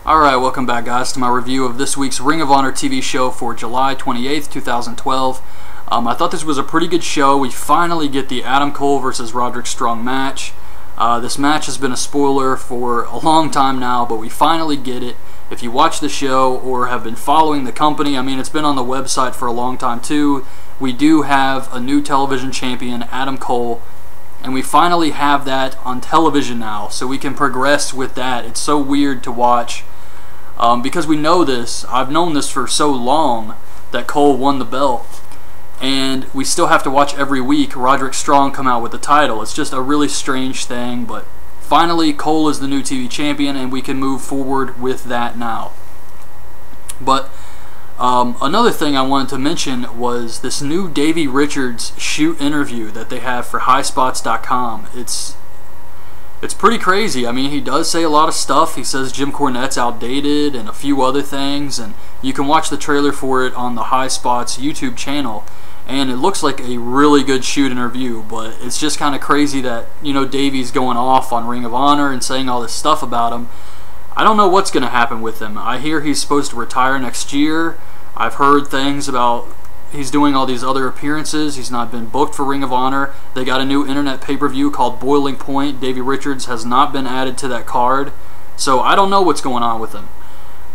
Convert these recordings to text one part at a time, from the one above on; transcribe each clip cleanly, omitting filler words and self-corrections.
Alright, welcome back guys to my review of this week's Ring of Honor TV show for July 28th, 2012. I thought this was a pretty good show. We finally get the Adam Cole versus Roderick Strong match. This match has been a spoiler for a long time now, but we finally get it. If you watch the show or have been following the company, I mean, it's been on the website for a long time too. We do have a new television champion, Adam Cole, and we finally have that on television now, so we can progress with that. It's so weird to watch because we know this. I've known this for so long that Cole won the belt, and we still have to watch every week Roderick Strong come out with the title. It's just a really strange thing, but finally Cole is the new TV champion, and we can move forward with that now. But another thing I wanted to mention was this new Davey Richards shoot interview that they have for highspots.com. It's pretty crazy. I mean, he does say a lot of stuff. He says Jim Cornette's outdated and a few other things, and you can watch the trailer for it on the High Spots YouTube channel, and it looks like a really good shoot interview. But it's just kind of crazy that, you know, Davey's going off on Ring of Honor and saying all this stuff about him. I don't know what's going to happen with him. I hear he's supposed to retire next year. I've heard things about he's doing all these other appearances. He's not been booked for Ring of Honor. They got a new internet pay-per-view called Boiling Point. Davey Richards has not been added to that card. So I don't know what's going on with him.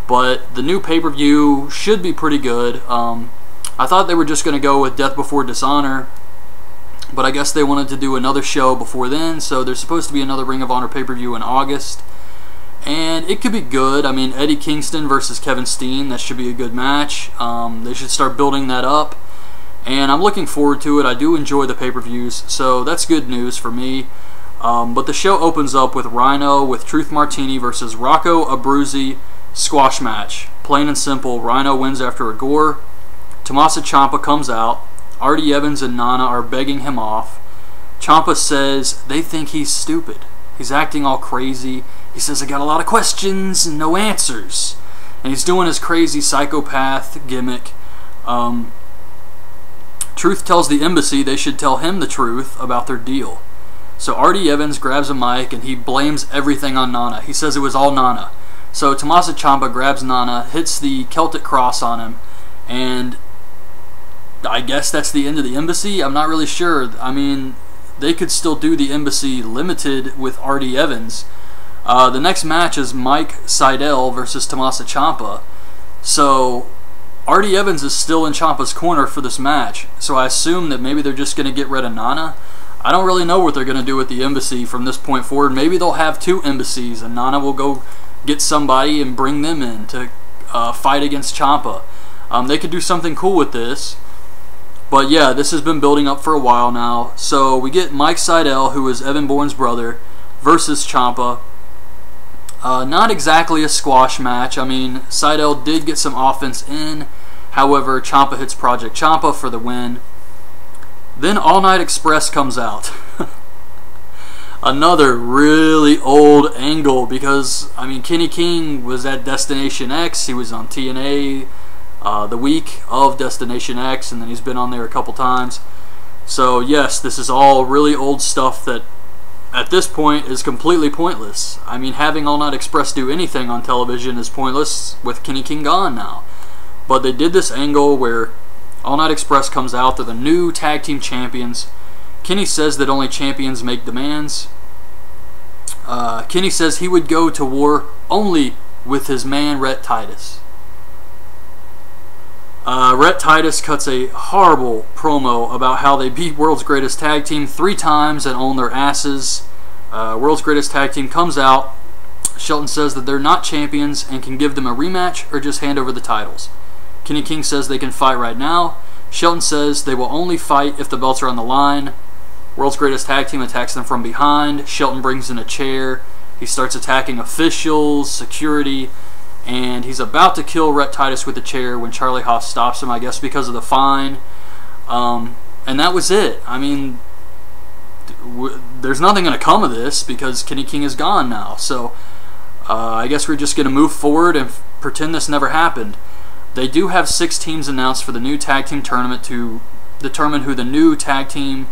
But the new pay-per-view should be pretty good. I thought they were just going to go with Death Before Dishonor, but I guess they wanted to do another show before then, so there's supposed to be another Ring of Honor pay-per-view in August. And it could be good. I mean, Eddie Kingston versus Kevin Steen, that should be a good match. They should start building that up, and I'm looking forward to it. I do enjoy the pay-per-views, so that's good news for me. But the show opens up with Rhino with Truth Martini versus Rocco Abruzzi squash match. Plain and simple, Rhino wins after a gore. Tommaso Ciampa comes out. Artie Evans and Nana are begging him off. Ciampa says they think he's stupid. He's acting all crazy. He says, I got a lot of questions and no answers. And he's doing his crazy psychopath gimmick. Truth tells the embassy they should tell him the truth about their deal. So Artie Evans grabs a mic and he blames everything on Nana. He says it was all Nana. So Tommaso Ciampa grabs Nana, hits the Celtic Cross on him, and I guess that's the end of the embassy? I'm not really sure. I mean, they could still do the embassy limited with Artie Evans. The next match is Mike Seidel versus Tommaso Ciampa. So Artie Evans is still in Ciampa's corner for this match. So I assume that maybe they're just going to get rid of Nana. I don't really know what they're going to do with the embassy from this point forward. Maybe they'll have two embassies and Nana will go get somebody and bring them in to fight against Ciampa. They could do something cool with this. But yeah, this has been building up for a while now. So we get Mike Seidel, who is Evan Bourne's brother, versus Ciampa. Not exactly a squash match. I mean, Seidel did get some offense in. However, Ciampa hits Project Ciampa for the win. Then All Night Express comes out. Another really old angle because, I mean, Kenny King was at Destination X. He was on TNA the week of Destination X, and then he's been on there a couple times. So yes, this is all really old stuff that at this point is completely pointless. I mean, having All Night Express do anything on television is pointless with Kenny King gone now. But they did this angle where All Night Express comes out. They're the new tag team champions. Kenny says that only champions make demands. Kenny says he would go to war only with his man Rhett Titus. Rhett Titus cuts a horrible promo about how they beat World's Greatest Tag Team 3 times and own their asses. World's Greatest Tag Team comes out. Shelton says that they're not champions and can give them a rematch or just hand over the titles. Kenny King says they can fight right now. Shelton says they will only fight if the belts are on the line. World's Greatest Tag Team attacks them from behind. Shelton brings in a chair. He starts attacking officials, security, and he's about to kill Rhett Titus with the chair when Charlie Haas stops him, I guess because of the fine. And that was it. I mean, there's nothing going to come of this because Kenny King is gone now. So I guess we're just going to move forward and pretend this never happened. They do have 6 teams announced for the new tag team tournament to determine who the new tag team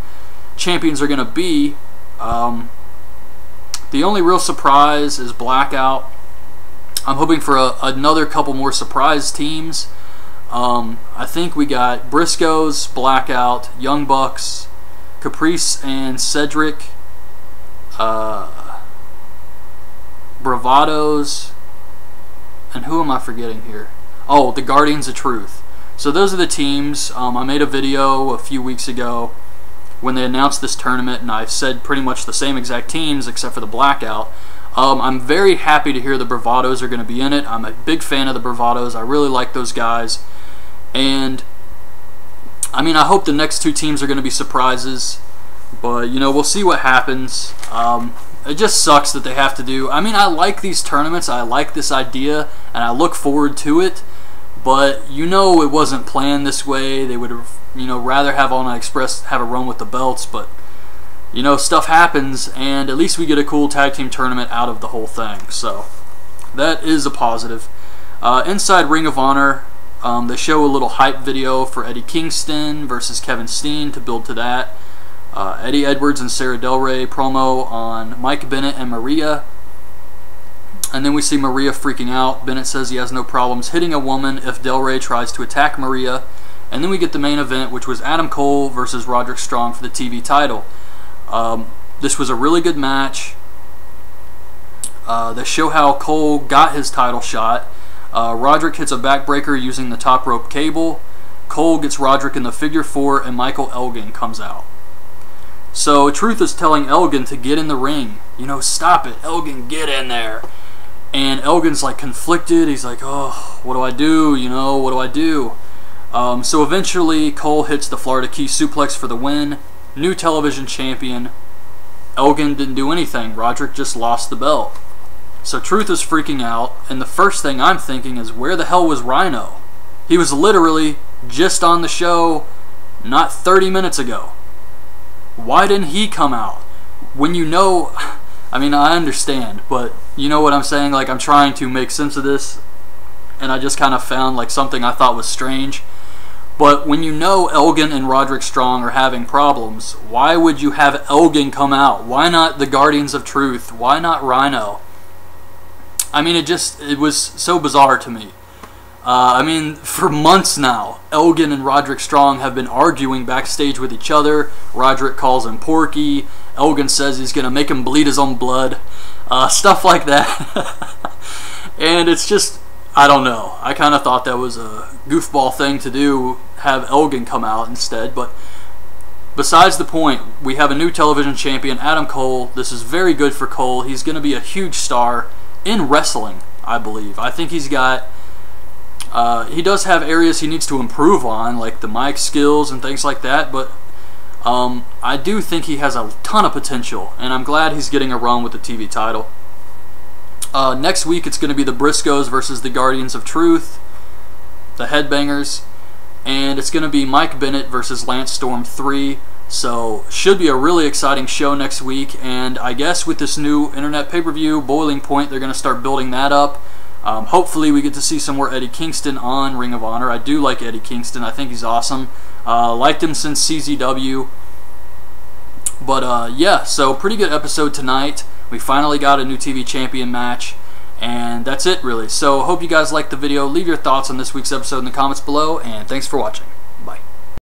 champions are going to be. The only real surprise is Blackout I'm hoping for another couple more surprise teams. I think we got Briscoes, Blackout, Young Bucks, Caprice and Cedric, Bravados, and who am I forgetting here? Oh, the Guardians of Truth. So those are the teams. I made a video a few weeks ago when they announced this tournament, and I said pretty much the same exact teams except for the Blackout. I'm very happy to hear the Bravados are going to be in it. I'm a big fan of the Bravados. I really like those guys. And, I mean, I hope the next two teams are going to be surprises. But, you know, we'll see what happens. It just sucks that they have to do... I mean, I like these tournaments. I like this idea, and I look forward to it. But, you know, it wasn't planned this way. They would have, you know, rather have All Night Express have a run with the belts. But, you know, stuff happens, and at least we get a cool tag team tournament out of the whole thing. So, that is a positive. Inside Ring of Honor... they show a little hype video for Eddie Kingston versus Kevin Steen to build to that. Eddie Edwards and Sarah Del Rey promo on Mike Bennett and Maria. And then we see Maria freaking out. Bennett says he has no problems hitting a woman if Del Rey tries to attack Maria. And then we get the main event, which was Adam Cole versus Roderick Strong for the TV title. This was a really good match. They show how Cole got his title shot. Roderick hits a backbreaker using the top rope cable. Cole gets Roderick in the figure 4, and Michael Elgin comes out. So Truth is telling Elgin to get in the ring. You know, stop it, Elgin, get in there. And Elgin's like conflicted. He's like, oh, what do I do? You know, what do I do? So eventually Cole hits the Florida Key Suplex for the win. New television champion. Elgin didn't do anything. Roderick just lost the belt. So Truth is freaking out, and the first thing I'm thinking is, where the hell was Rhino? He was literally just on the show not 30 minutes ago. Why didn't he come out? When you know, I mean, I understand, but you know what I'm saying? Like, I'm trying to make sense of this, and I just kind of found like something I thought was strange. But when you know Elgin and Roderick Strong are having problems, why would you have Elgin come out? Why not the Guardians of Truth? Why not Rhino? I mean, it was so bizarre to me. I mean, for months now, Elgin and Roderick Strong have been arguing backstage with each other. Roderick calls him Porky. Elgin says he's going to make him bleed his own blood. Stuff like that. And it's just, I don't know. I kind of thought that was a goofball thing to do, have Elgin come out instead. But besides the point, we have a new television champion, Adam Cole. This is very good for Cole. He's going to be a huge star in wrestling, I believe. I think he's got... he does have areas he needs to improve on, like the mic skills and things like that, but I do think he has a ton of potential, and I'm glad he's getting a run with the TV title. Next week, it's going to be the Briscoes versus the Guardians of Truth, the Headbangers, and it's going to be Mike Bennett versus Lance Storm 3. So, should be a really exciting show next week, and I guess with this new internet pay-per-view, Boiling Point, they're going to start building that up. Hopefully we get to see some more Eddie Kingston on Ring of Honor. I do like Eddie Kingston. I think he's awesome. Liked him since CZW. But, yeah, so pretty good episode tonight. We finally got a new TV champion match, and that's it, really. So, hope you guys liked the video. Leave your thoughts on this week's episode in the comments below, and thanks for watching.